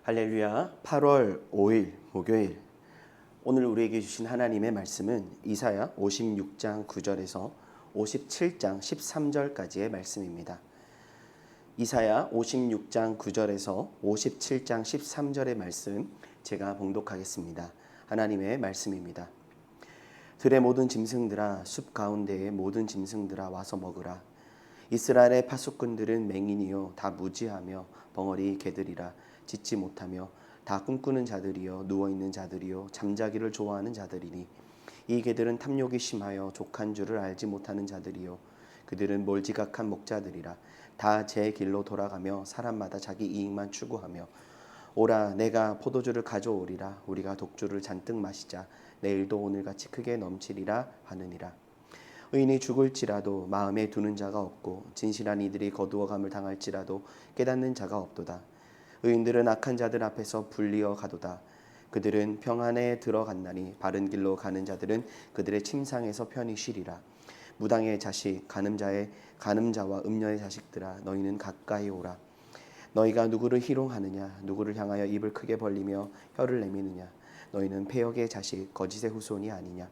할렐루야. 8월 5일 목요일. 오늘 우리에게 주신 하나님의 말씀은 이사야 56장 9절에서 57장 13절까지의 말씀입니다. 이사야 56장 9절에서 57장 13절의 말씀 제가 봉독하겠습니다. 하나님의 말씀입니다. 들의 모든 짐승들아, 숲 가운데의 모든 짐승들아, 와서 먹으라. 이스라엘의 파수꾼들은 맹인이요 다 무지하며 벙어리 개들이라. 짖지 못하며 다 꿈꾸는 자들이요 누워있는 자들이요 잠자기를 좋아하는 자들이니 이 개들은 탐욕이 심하여 족한 줄을 알지 못하는 자들이요 그들은 몰지각한 목자들이라. 다 제 길로 돌아가며 사람마다 자기 이익만 추구하며 오라, 내가 포도주를 가져오리라. 우리가 독주를 잔뜩 마시자. 내일도 오늘같이 크게 넘치리라 하느니라. 의인이 죽을지라도 마음에 두는 자가 없고 진실한 이들이 거두어감을 당할지라도 깨닫는 자가 없도다. 의인들은 악한 자들 앞에서 불리어 가도다. 그들은 평안에 들어갔나니 바른 길로 가는 자들은 그들의 침상에서 편히 쉬리라. 무당의 자식, 간음자와 음녀의 자식들아, 너희는 가까이 오라. 너희가 누구를 희롱하느냐? 누구를 향하여 입을 크게 벌리며 혀를 내미느냐? 너희는 패역의 자식, 거짓의 후손이 아니냐?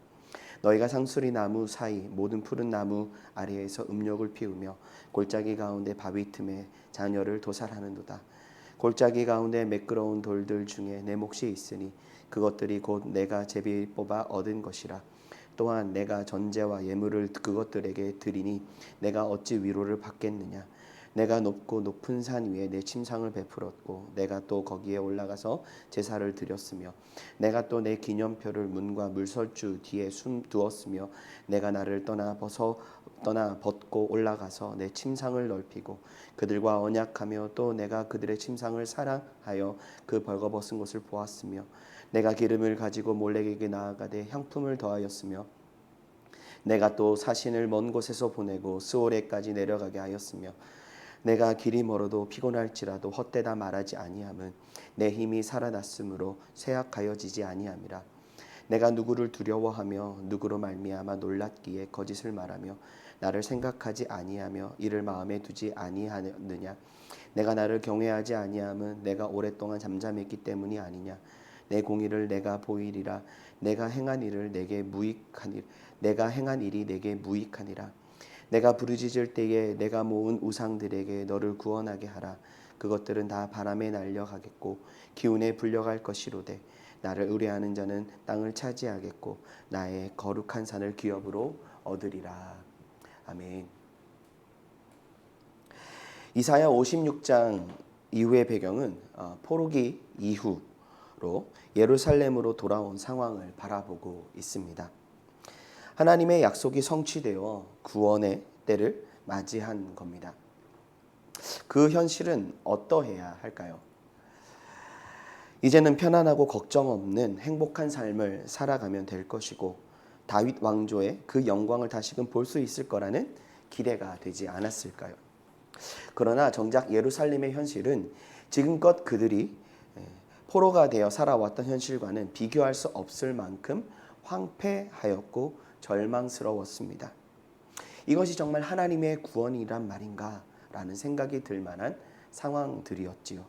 너희가 상수리 나무 사이 모든 푸른 나무 아래에서 음욕을 피우며 골짜기 가운데 바위 틈에 자녀를 도살하는도다. 골짜기 가운데 매끄러운 돌들 중에 내 몫이 있으니 그것들이 곧 내가 제비 뽑아 얻은 것이라. 또한 내가 전제와 예물을 그것들에게 드리니 내가 어찌 위로를 받겠느냐. 내가 높고 높은 산 위에 내 침상을 베풀었고 내가 또 거기에 올라가서 제사를 드렸으며 내가 또 내 기념표를 문과 물설주 뒤에 두었으며 내가 나를 떠나 벗고 올라가서 내 침상을 넓히고 그들과 언약하며 또 내가 그들의 침상을 사랑하여 그 벌거벗은 곳을 보았으며 내가 기름을 가지고 몰렉에게 나아가되 향품을 더하였으며 내가 또 사신을 먼 곳에서 보내고 스오레까지 내려가게 하였으며 내가 길이 멀어도 피곤할지라도 헛되다 말하지 아니함은 내 힘이 살아났으므로 쇠약하여지지 아니함이라. 내가 누구를 두려워하며 누구로 말미암아 놀랐기에 거짓을 말하며 나를 생각하지 아니하며 이를 마음에 두지 아니하느냐. 내가 나를 경외하지 아니함은 내가 오랫동안 잠잠했기 때문이 아니냐. 내 공의를 내가 보이리라. 내가 행한 일이 내게 무익하니라. 내가 부르짖을 때에 내가 모은 우상들에게 너를 구원하게 하라. 그것들은 다 바람에 날려가겠고 기운에 불려갈 것이로되 나를 의뢰하는 자는 땅을 차지하겠고 나의 거룩한 산을 기업으로 얻으리라. 아멘. 이사야 56장 이후의 배경은 포로기 이후로 예루살렘으로 돌아온 상황을 바라보고 있습니다. 하나님의 약속이 성취되어 구원의 때를 맞이한 겁니다. 그 현실은 어떠해야 할까요? 이제는 편안하고 걱정 없는 행복한 삶을 살아가면 될 것이고 다윗 왕조의 그 영광을 다시금 볼 수 있을 거라는 기대가 되지 않았을까요? 그러나 정작 예루살렘의 현실은 지금껏 그들이 포로가 되어 살아왔던 현실과는 비교할 수 없을 만큼 황폐하였고 절망스러웠습니다. 이것이 정말 하나님의 구원이란 말인가 라는 생각이 들 만한 상황들이었지요.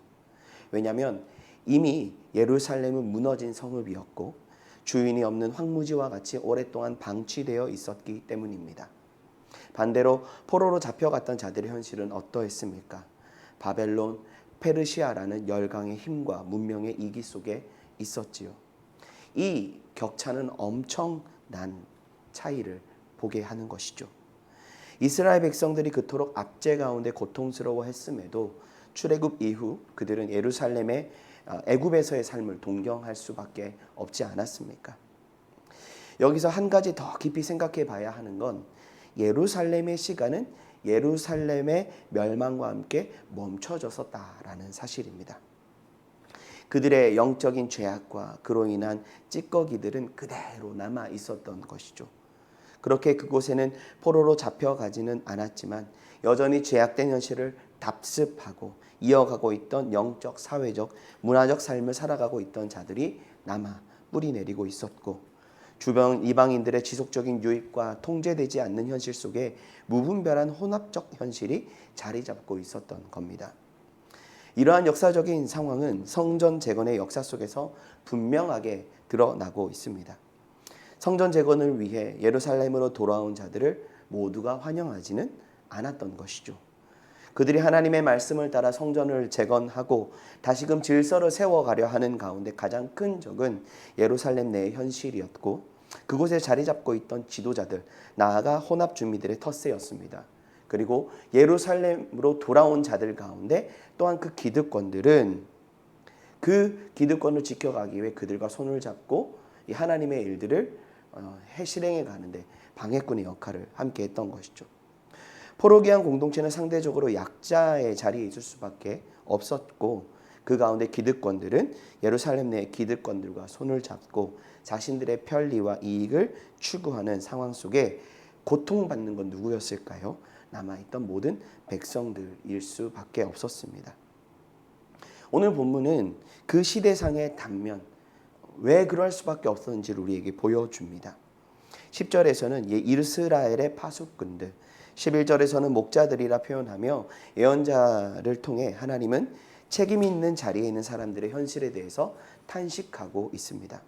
왜냐하면 이미 예루살렘은 무너진 성읍이었고 주인이 없는 황무지와 같이 오랫동안 방치되어 있었기 때문입니다. 반대로 포로로 잡혀갔던 자들의 현실은 어떠했습니까? 바벨론, 페르시아라는 열강의 힘과 문명의 이기 속에 있었지요. 이 격차는 엄청난 차이를 보게 하는 것이죠. 이스라엘 백성들이 그토록 압제 가운데 고통스러워했음에도 출애굽 이후 그들은 예루살렘의 애굽에서의 삶을 동경할 수밖에 없지 않았습니까? 여기서 한 가지 더 깊이 생각해 봐야 하는 건 예루살렘의 시간은 예루살렘의 멸망과 함께 멈춰졌었다라는 사실입니다. 그들의 영적인 죄악과 그로 인한 찌꺼기들은 그대로 남아 있었던 것이죠. 그렇게 그곳에는 포로로 잡혀가지는 않았지만 여전히 죄악된 현실을 답습하고 이어가고 있던 영적, 사회적, 문화적 삶을 살아가고 있던 자들이 남아 뿌리 내리고 있었고 주변 이방인들의 지속적인 유입과 통제되지 않는 현실 속에 무분별한 혼합적 현실이 자리 잡고 있었던 겁니다. 이러한 역사적인 상황은 성전 재건의 역사 속에서 분명하게 드러나고 있습니다. 성전 재건을 위해 예루살렘으로 돌아온 자들을 모두가 환영하지는 않았던 것이죠. 그들이 하나님의 말씀을 따라 성전을 재건하고 다시금 질서를 세워가려 하는 가운데 가장 큰 적은 예루살렘 내의 현실이었고, 그곳에 자리 잡고 있던 지도자들, 나아가 혼합 주민들의 텃세였습니다. 그리고 예루살렘으로 돌아온 자들 가운데 또한 그 기득권들은 그 기득권을 지켜가기 위해 그들과 손을 잡고 이 하나님의 일들을 실행해 가는데 방해꾼의 역할을 함께 했던 것이죠. 포로기한 공동체는 상대적으로 약자의 자리에 있을 수밖에 없었고, 그 가운데 기득권들은 예루살렘 내의 기득권들과 손을 잡고 자신들의 편리와 이익을 추구하는 상황 속에 고통받는 건 누구였을까요? 남아있던 모든 백성들일 수밖에 없었습니다. 오늘 본문은 그 시대상의 단면, 왜 그럴 수밖에 없었는지를 우리에게 보여줍니다. 10절에서는 이스라엘의 파수꾼들, 11절에서는 목자들이라 표현하며 예언자를 통해 하나님은 책임 있는 자리에 있는 사람들의 현실에 대해서 탄식하고 있습니다.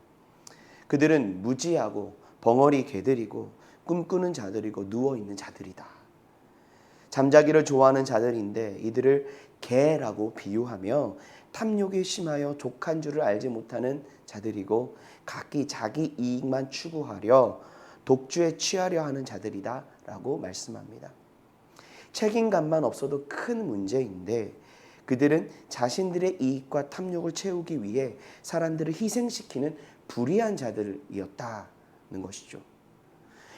그들은 무지하고 벙어리 개들이고 꿈꾸는 자들이고 누워있는 자들이다. 잠자기를 좋아하는 자들인데 이들을 개라고 비유하며 탐욕이 심하여 족한 줄을 알지 못하는 자들이고 각기 자기 이익만 추구하려 독주에 취하려 하는 자들이다 라고 말씀합니다. 책임감만 없어도 큰 문제인데 그들은 자신들의 이익과 탐욕을 채우기 위해 사람들을 희생시키는 불의한 자들이었다는 것이죠.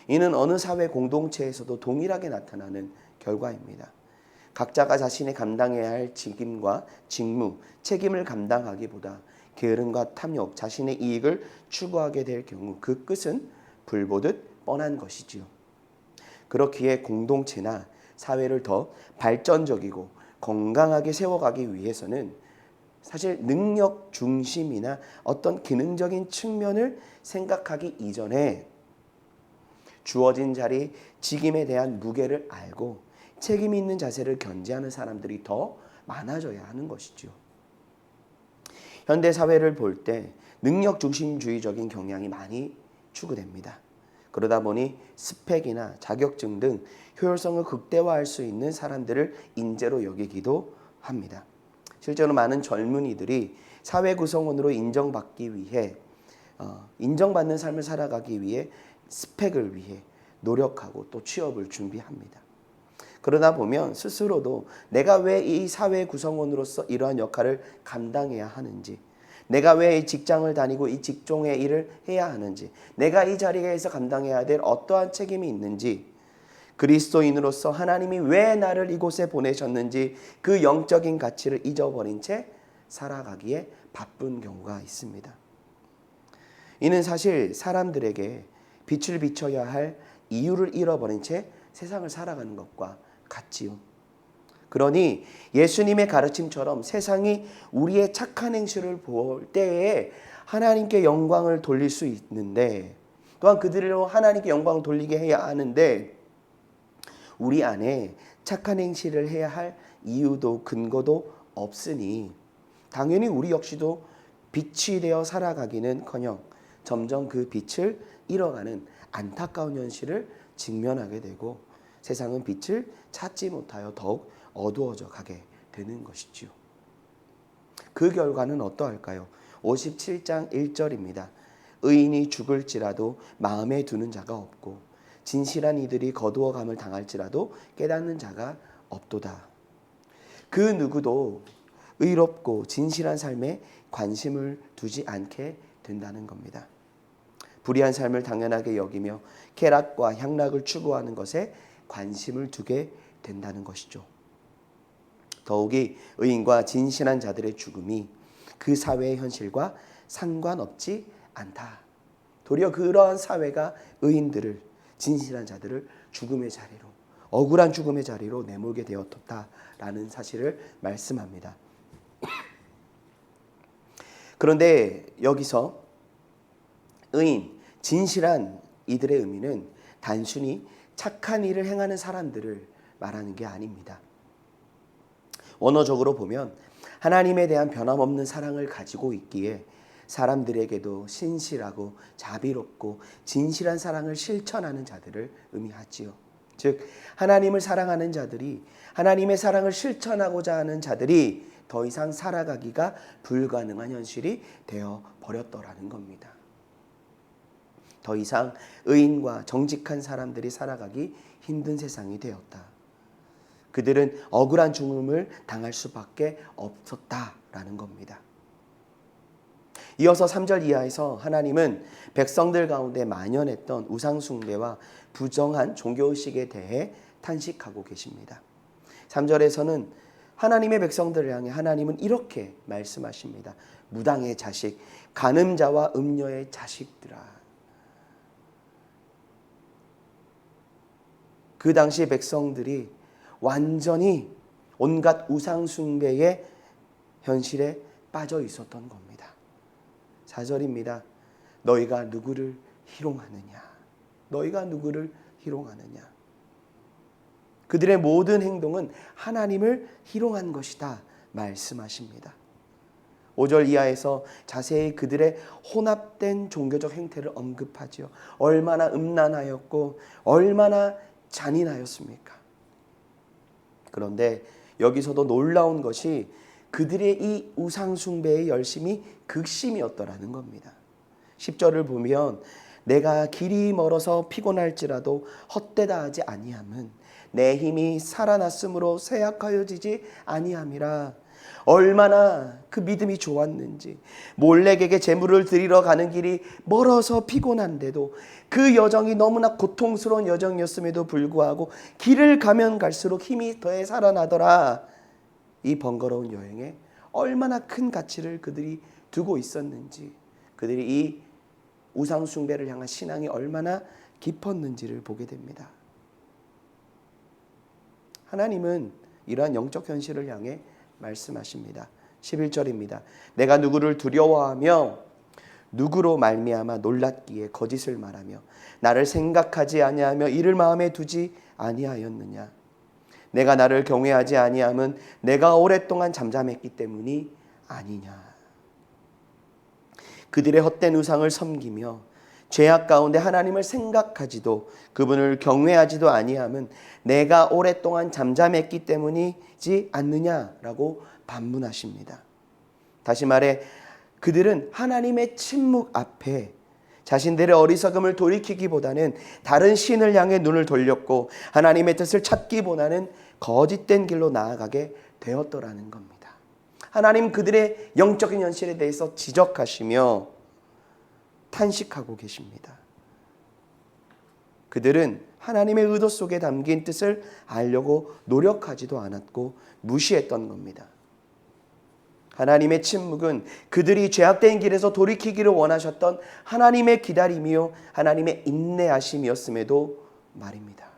이는 어느 사회 공동체에서도 동일하게 나타나는 결과입니다. 각자가 자신이 감당해야 할 직임과 직무, 책임을 감당하기보다 게으름과 탐욕, 자신의 이익을 추구하게 될 경우 그 끝은 불보듯 뻔한 것이지요. 그렇기에 공동체나 사회를 더 발전적이고 건강하게 세워가기 위해서는 사실 능력 중심이나 어떤 기능적인 측면을 생각하기 이전에 주어진 자리, 직임에 대한 무게를 알고 책임 있는 자세를 견지하는 사람들이 더 많아져야 하는 것이죠. 현대 사회를 볼 때 능력 중심주의적인 경향이 많이 추구됩니다. 그러다 보니 스펙이나 자격증 등 효율성을 극대화할 수 있는 사람들을 인재로 여기기도 합니다. 실제로 많은 젊은이들이 사회 구성원으로 인정받기 위해 인정받는 삶을 살아가기 위해 스펙을 위해 노력하고 또 취업을 준비합니다. 그러다 보면 스스로도 내가 왜 이 사회 구성원으로서 이러한 역할을 감당해야 하는지, 내가 왜 이 직장을 다니고 이 직종의 일을 해야 하는지, 내가 이 자리에서 감당해야 될 어떠한 책임이 있는지, 그리스도인으로서 하나님이 왜 나를 이곳에 보내셨는지 그 영적인 가치를 잊어버린 채 살아가기에 바쁜 경우가 있습니다. 이는 사실 사람들에게 빛을 비춰야 할 이유를 잃어버린 채 세상을 살아가는 것과 같지요. 그러니 예수님의 가르침처럼 세상이 우리의 착한 행실을 볼 때에 하나님께 영광을 돌릴 수 있는데, 또한 그들로 하나님께 영광을 돌리게 해야 하는데, 우리 안에 착한 행실을 해야 할 이유도 근거도 없으니 당연히 우리 역시도 빛이 되어 살아가기는커녕 점점 그 빛을 잃어가는 안타까운 현실을 직면하게 되고 세상은 빛을 찾지 못하여 더욱 어두워져 가게 되는 것이지요. 그 결과는 어떠할까요? 57장 1절입니다. 의인이 죽을지라도 마음에 두는 자가 없고 진실한 이들이 거두어감을 당할지라도 깨닫는 자가 없도다. 그 누구도 의롭고 진실한 삶에 관심을 두지 않게 된다는 겁니다. 불의한 삶을 당연하게 여기며 쾌락과 향락을 추구하는 것에 관심을 두게 된다는 것이죠. 더욱이 의인과 진실한 자들의 죽음이 그 사회의 현실과 상관없지 않다. 도리어 그러한 사회가 의인들을, 진실한 자들을 죽음의 자리로, 억울한 죽음의 자리로 내몰게 되었다라는 사실을 말씀합니다. 그런데 여기서 의인, 진실한 이들의 의미는 단순히 착한 일을 행하는 사람들을 말하는 게 아닙니다. 원어적으로 보면 하나님에 대한 변함없는 사랑을 가지고 있기에 사람들에게도 신실하고 자비롭고 진실한 사랑을 실천하는 자들을 의미하지요. 즉 하나님을 사랑하는 자들이, 하나님의 사랑을 실천하고자 하는 자들이 더 이상 살아가기가 불가능한 현실이 되어 버렸더라는 겁니다. 더 이상 의인과 정직한 사람들이 살아가기 힘든 세상이 되었다. 그들은 억울한 죽음을 당할 수밖에 없었다라는 겁니다. 이어서 3절 이하에서 하나님은 백성들 가운데 만연했던 우상숭배와 부정한 종교의식에 대해 탄식하고 계십니다. 3절에서는 하나님의 백성들을 향해 하나님은 이렇게 말씀하십니다. 무당의 자식, 간음자와 음녀의 자식들아. 그 당시 백성들이 완전히 온갖 우상숭배의 현실에 빠져 있었던 겁니다. 4절입니다. 너희가 누구를 희롱하느냐? 너희가 누구를 희롱하느냐? 그들의 모든 행동은 하나님을 희롱한 것이다 말씀하십니다. 5절 이하에서 자세히 그들의 혼합된 종교적 행태를 언급하지요. 얼마나 음란하였고 얼마나 잔인하였습니까? 그런데 여기서도 놀라운 것이 그들의 이 우상숭배의 열심이 극심이었더라는 겁니다. 10절을 보면 내가 길이 멀어서 피곤할지라도 헛되다 하지 아니함은 내 힘이 살아났으므로 쇠약하여지지 아니함이라. 얼마나 그 믿음이 좋았는지, 몰렉에게 제물을 드리러 가는 길이 멀어서 피곤한데도 그 여정이 너무나 고통스러운 여정이었음에도 불구하고 길을 가면 갈수록 힘이 더해 살아나더라. 이 번거로운 여행에 얼마나 큰 가치를 그들이 두고 있었는지, 그들이 이 우상 숭배를 향한 신앙이 얼마나 깊었는지를 보게 됩니다. 하나님은 이러한 영적 현실을 향해 말씀하십니다. 11절입니다. 내가 누구를 두려워하며 누구로 말미암아 놀랐기에 거짓을 말하며 나를 생각하지 아니하며 이를 마음에 두지 아니하였느냐. 내가 나를 경외하지 아니함은 내가 오랫동안 잠잠했기 때문이 아니냐. 그들의 헛된 우상을 섬기며 죄악 가운데 하나님을 생각하지도 그분을 경외하지도 아니함은 내가 오랫동안 잠잠했기 때문이지 않느냐라고 반문하십니다. 다시 말해 그들은 하나님의 침묵 앞에 자신들의 어리석음을 돌이키기보다는 다른 신을 향해 눈을 돌렸고 하나님의 뜻을 찾기보다는 거짓된 길로 나아가게 되었더라는 겁니다. 하나님 그들의 영적인 현실에 대해서 지적하시며 탄식하고 계십니다. 그들은 하나님의 의도 속에 담긴 뜻을 알려고 노력하지도 않았고 무시했던 겁니다. 하나님의 침묵은 그들이 죄악된 길에서 돌이키기를 원하셨던 하나님의 기다림이요 하나님의 인내하심이었음에도 말입니다.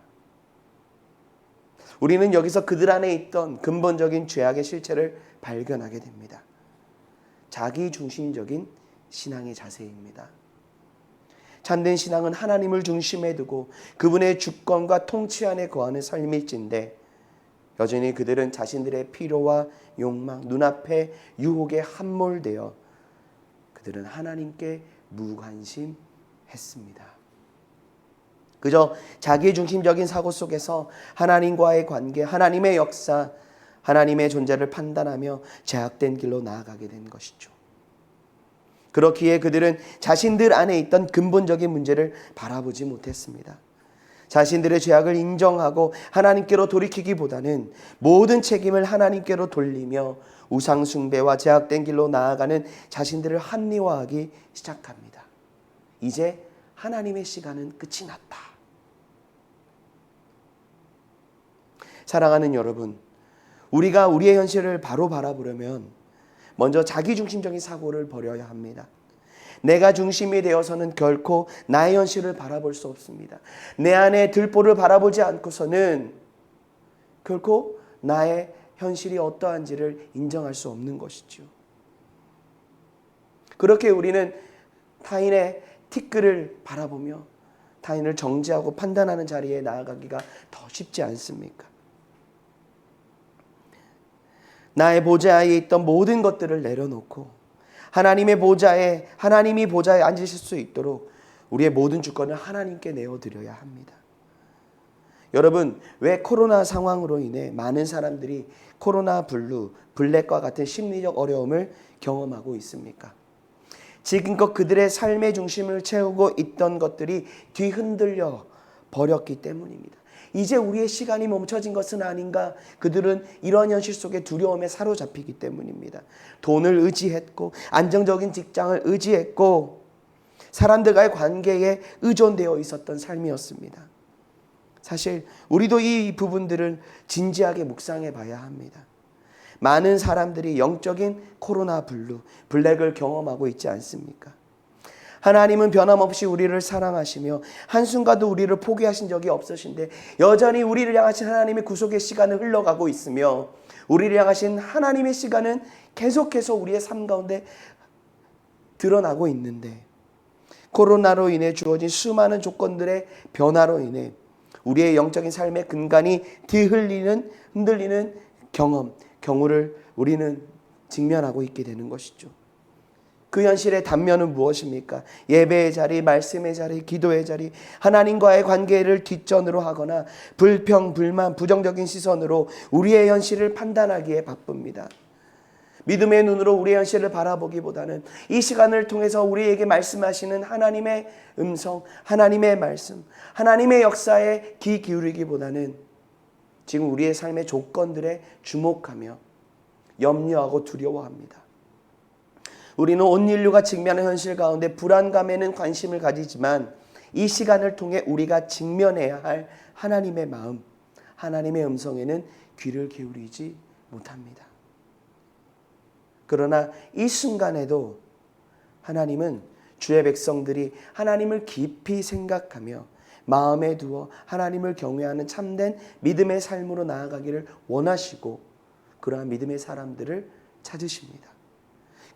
우리는 여기서 그들 안에 있던 근본적인 죄악의 실체를 발견하게 됩니다. 자기중심적인 신앙의 자세입니다. 참된 신앙은 하나님을 중심에 두고 그분의 주권과 통치 안에 거하는 삶일진데 여전히 그들은 자신들의 필요와 욕망, 눈앞의 유혹에 함몰되어 그들은 하나님께 무관심했습니다. 그저 자기중심적인 사고 속에서 하나님과의 관계, 하나님의 역사, 하나님의 존재를 판단하며 죄악된 길로 나아가게 된 것이죠. 그렇기에 그들은 자신들 안에 있던 근본적인 문제를 바라보지 못했습니다. 자신들의 죄악을 인정하고 하나님께로 돌이키기보다는 모든 책임을 하나님께로 돌리며 우상숭배와 죄악된 길로 나아가는 자신들을 합리화하기 시작합니다. 이제 하나님의 시간은 끝이 났다. 사랑하는 여러분, 우리가 우리의 현실을 바로 바라보려면 먼저 자기중심적인 사고를 버려야 합니다. 내가 중심이 되어서는 결코 나의 현실을 바라볼 수 없습니다. 내 안에 들보를 바라보지 않고서는 결코 나의 현실이 어떠한지를 인정할 수 없는 것이죠. 그렇게 우리는 타인의 티끌을 바라보며 타인을 정죄하고 판단하는 자리에 나아가기가 더 쉽지 않습니까? 나의 보좌에 있던 모든 것들을 내려놓고 하나님의 보좌에, 하나님이 보좌에 앉으실 수 있도록 우리의 모든 주권을 하나님께 내어드려야 합니다. 여러분, 왜 코로나 상황으로 인해 많은 사람들이 코로나 블루, 블랙과 같은 심리적 어려움을 경험하고 있습니까? 지금껏 그들의 삶의 중심을 채우고 있던 것들이 뒤흔들려 버렸기 때문입니다. 이제 우리의 시간이 멈춰진 것은 아닌가? 그들은 이런 현실 속에 두려움에 사로잡히기 때문입니다. 돈을 의지했고 안정적인 직장을 의지했고 사람들과의 관계에 의존되어 있었던 삶이었습니다. 사실 우리도 이 부분들을 진지하게 묵상해 봐야 합니다. 많은 사람들이 영적인 코로나 블루, 블랙을 경험하고 있지 않습니까? 하나님은 변함없이 우리를 사랑하시며 한순간도 우리를 포기하신 적이 없으신데 여전히 우리를 향하신 하나님의 구속의 시간은 흘러가고 있으며 우리를 향하신 하나님의 시간은 계속해서 우리의 삶 가운데 드러나고 있는데 코로나로 인해 주어진 수많은 조건들의 변화로 인해 우리의 영적인 삶의 근간이 흔들리는 경우를 우리는 직면하고 있게 되는 것이죠. 그 현실의 단면은 무엇입니까? 예배의 자리, 말씀의 자리, 기도의 자리, 하나님과의 관계를 뒷전으로 하거나 불평, 불만, 부정적인 시선으로 우리의 현실을 판단하기에 바쁩니다. 믿음의 눈으로 우리의 현실을 바라보기보다는 이 시간을 통해서 우리에게 말씀하시는 하나님의 음성, 하나님의 말씀, 하나님의 역사에 귀 기울이기보다는 지금 우리의 삶의 조건들에 주목하며 염려하고 두려워합니다. 우리는 온 인류가 직면하는 현실 가운데 불안감에는 관심을 가지지만 이 시간을 통해 우리가 직면해야 할 하나님의 마음, 하나님의 음성에는 귀를 기울이지 못합니다. 그러나 이 순간에도 하나님은 주의 백성들이 하나님을 깊이 생각하며 마음에 두어 하나님을 경외하는 참된 믿음의 삶으로 나아가기를 원하시고 그러한 믿음의 사람들을 찾으십니다.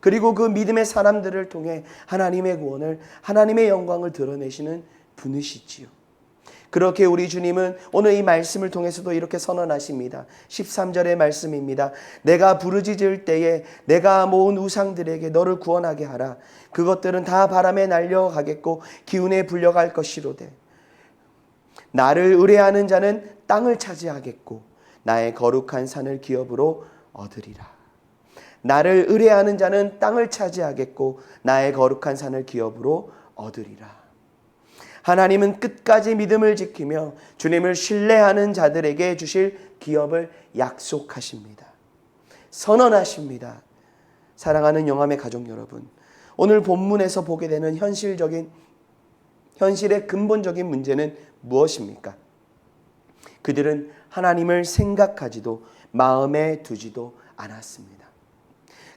그리고 그 믿음의 사람들을 통해 하나님의 구원을, 하나님의 영광을 드러내시는 분이시지요. 그렇게 우리 주님은 오늘 이 말씀을 통해서도 이렇게 선언하십니다. 13절의 말씀입니다. 내가 부르짖을 때에 내가 모은 우상들에게 너를 구원하게 하라. 그것들은 다 바람에 날려가겠고 기운에 불려갈 것이로되 나를 의뢰하는 자는 땅을 차지하겠고 나의 거룩한 산을 기업으로 얻으리라. 나를 의뢰하는 자는 땅을 차지하겠고 나의 거룩한 산을 기업으로 얻으리라. 하나님은 끝까지 믿음을 지키며 주님을 신뢰하는 자들에게 주실 기업을 약속하십니다. 선언하십니다. 사랑하는 영암의 가족 여러분, 오늘 본문에서 보게 되는 현실의 근본적인 문제는 무엇입니까? 그들은 하나님을 생각하지도 마음에 두지도 않았습니다.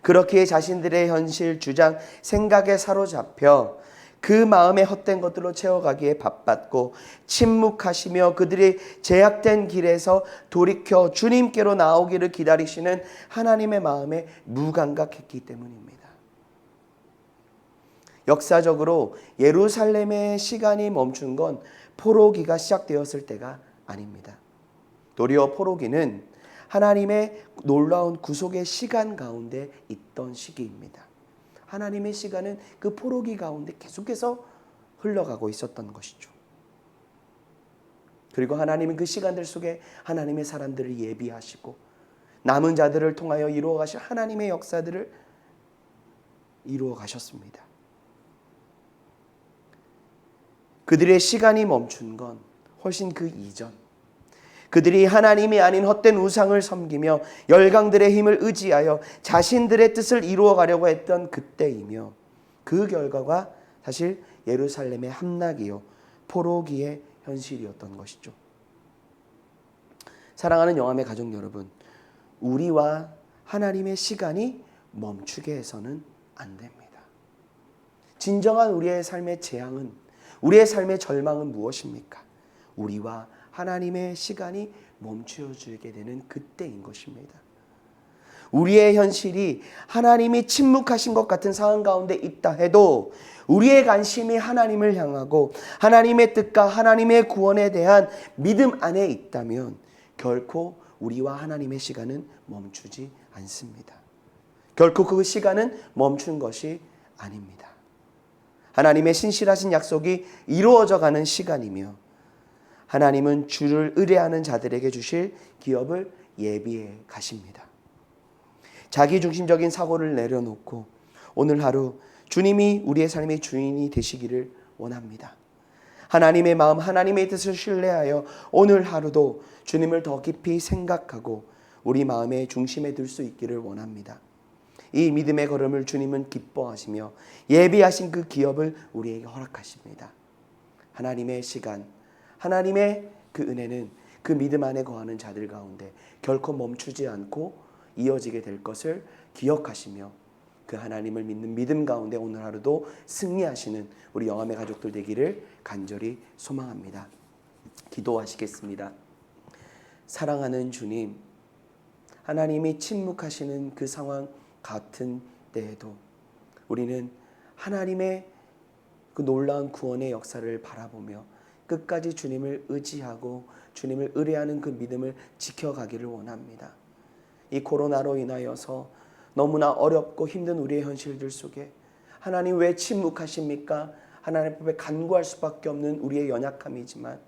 그렇기에 자신들의 현실, 주장, 생각에 사로잡혀 그 마음의 헛된 것들로 채워가기에 바빴고 침묵하시며 그들이 제약된 길에서 돌이켜 주님께로 나오기를 기다리시는 하나님의 마음에 무감각했기 때문입니다. 역사적으로 예루살렘의 시간이 멈춘 건 포로기가 시작되었을 때가 아닙니다. 도리어 포로기는 하나님의 놀라운 구속의 시간 가운데 있던 시기입니다. 하나님의 시간은 그 포로기 가운데 계속해서 흘러가고 있었던 것이죠. 그리고 하나님은 그 시간들 속에 하나님의 사람들을 예비하시고 남은 자들을 통하여 이루어 가실 하나님의 역사들을 이루어 가셨습니다. 그들의 시간이 멈춘 건 훨씬 그 이전, 그들이 하나님이 아닌 헛된 우상을 섬기며 열강들의 힘을 의지하여 자신들의 뜻을 이루어 가려고 했던 그때이며 그 결과가 사실 예루살렘의 함락이요 포로기의 현실이었던 것이죠. 사랑하는 영암의 가족 여러분, 우리와 하나님의 시간이 멈추게 해서는 안 됩니다. 진정한 우리의 삶의 재앙은, 우리의 삶의 절망은 무엇입니까? 우리와 하나님의 시간이 멈춰지게 되는 그때인 것입니다. 우리의 현실이 하나님이 침묵하신 것 같은 상황 가운데 있다 해도 우리의 관심이 하나님을 향하고 하나님의 뜻과 하나님의 구원에 대한 믿음 안에 있다면 결코 우리와 하나님의 시간은 멈추지 않습니다. 결코 그 시간은 멈춘 것이 아닙니다. 하나님의 신실하신 약속이 이루어져가는 시간이며 하나님은 주를 의뢰하는 자들에게 주실 기업을 예비해 가십니다. 자기중심적인 사고를 내려놓고 오늘 하루 주님이 우리의 삶의 주인이 되시기를 원합니다. 하나님의 마음, 하나님의 뜻을 신뢰하여 오늘 하루도 주님을 더 깊이 생각하고 우리 마음의 중심에 들 수 있기를 원합니다. 이 믿음의 걸음을 주님은 기뻐하시며 예비하신 그 기업을 우리에게 허락하십니다. 하나님의 시간, 하나님의 그 은혜는 그 믿음 안에 거하는 자들 가운데 결코 멈추지 않고 이어지게 될 것을 기억하시며 그 하나님을 믿는 믿음 가운데 오늘 하루도 승리하시는 우리 영암의 가족들 되기를 간절히 소망합니다. 기도하시겠습니다. 사랑하는 주님, 하나님이 침묵하시는 그 상황 같은 때에도 우리는 하나님의 그 놀라운 구원의 역사를 바라보며 끝까지 주님을 의지하고 주님을 의뢰하는 그 믿음을 지켜가기를 원합니다. 이 코로나로 인하여서 너무나 어렵고 힘든 우리의 현실들 속에 하나님 왜 침묵하십니까? 하나님 앞에 간구할 수밖에 없는 우리의 연약함이지만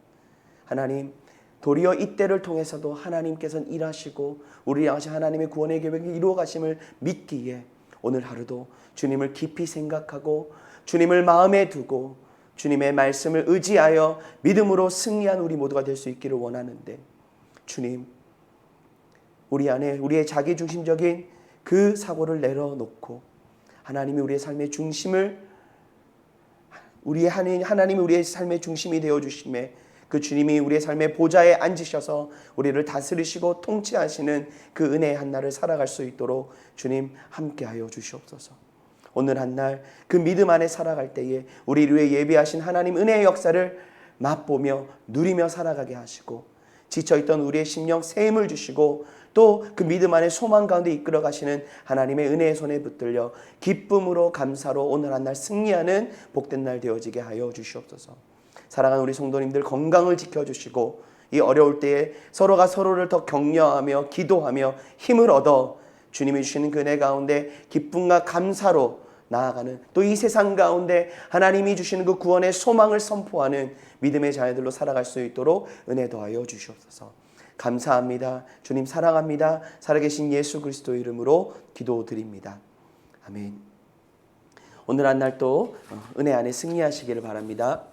하나님 도리어 이때를 통해서도 하나님께서는 일하시고 우리 향하신 하나님의 구원의 계획을 이루어 가심을 믿기에 오늘 하루도 주님을 깊이 생각하고 주님을 마음에 두고 주님의 말씀을 의지하여 믿음으로 승리한 우리 모두가 될 수 있기를 원하는데 주님, 우리 안에 우리의 자기중심적인 그 사고를 내려놓고 하나님이 우리의 삶의 중심을 하나님이 우리의 삶의 중심이 되어주심에 그 주님이 우리의 삶의 보좌에 앉으셔서 우리를 다스리시고 통치하시는 그 은혜의 한날을 살아갈 수 있도록 주님 함께하여 주시옵소서. 오늘 한날 그 믿음 안에 살아갈 때에 우리를 위해 예비하신 하나님 은혜의 역사를 맛보며 누리며 살아가게 하시고 지쳐있던 우리의 심령 새 힘을 주시고 또 그 믿음 안에 소망 가운데 이끌어 가시는 하나님의 은혜의 손에 붙들려 기쁨으로 감사로 오늘 한날 승리하는 복된 날 되어지게 하여 주시옵소서. 사랑하는 우리 성도님들 건강을 지켜주시고 이 어려울 때에 서로가 서로를 더 격려하며 기도하며 힘을 얻어 주님이 주시는 그 은혜 가운데 기쁨과 감사로 나아가는 또 이 세상 가운데 하나님이 주시는 그 구원의 소망을 선포하는 믿음의 자녀들로 살아갈 수 있도록 은혜 더하여 주시옵소서. 감사합니다. 주님 사랑합니다. 살아계신 예수 그리스도의 이름으로 기도드립니다. 아멘. 오늘 한 날 또 은혜 안에 승리하시기를 바랍니다.